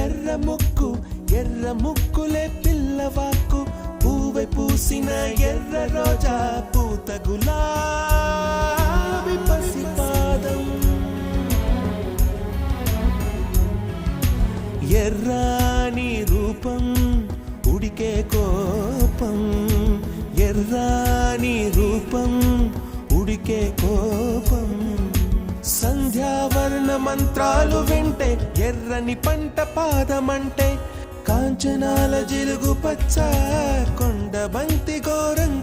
ఎర్ర ముక్కు ఎర్ర ముక్కులే పిల్లవాకు పూవై పూసిన ఎర్ర రోజా పూత గులాబీ పసిపాదం ఎర్రాని రూపం ఉడికే కోపం ఎర్రాని రూపం ఉడికే కోపం సంధ్యావర్ణ మంత్రాలు వింటే ఎర్రని పంట పాదమంటే కాంచనాల జిలుగు పచ్చ కొండ బంతి గోరంగ